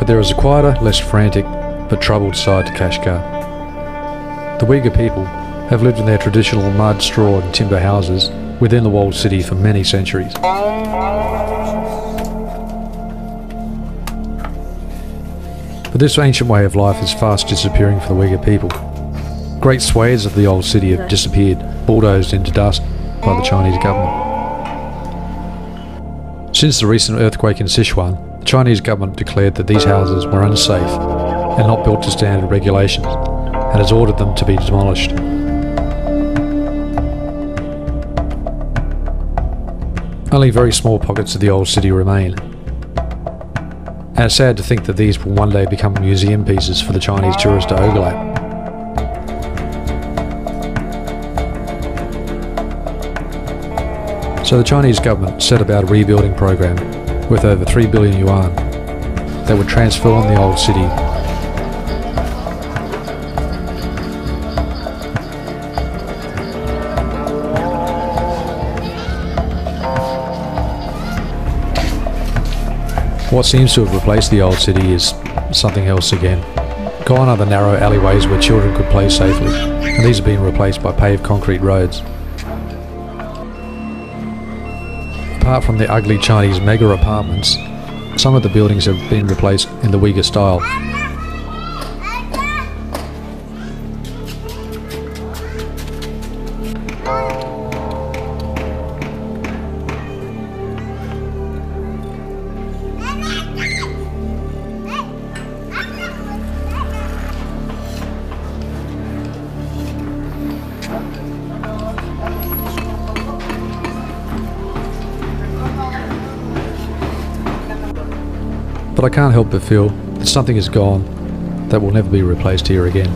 But there is a quieter, less frantic, but troubled side to Kashgar. The Uyghur people have lived in their traditional mud, straw and timber houses within the walled city for many centuries. But this ancient way of life is fast disappearing for the Uyghur people. Great swathes of the old city have disappeared, bulldozed into dust by the Chinese government. Since the recent earthquake in Sichuan, the Chinese government declared that these houses were unsafe and not built to standard regulations, and has ordered them to be demolished. Only very small pockets of the old city remain, and it's sad to think that these will one day become museum pieces for the Chinese tourists to ogle at. So the Chinese government set about a rebuilding program worth over 3 billion yuan that would transform the old city What seems to have replaced the old city is something else again. Gone are the narrow alleyways where children could play safely, and these have been replaced by paved concrete roads. Apart from the ugly Chinese mega apartments, some of the buildings have been replaced in the Uyghur style. But I can't help but feel that something is gone that will never be replaced here again.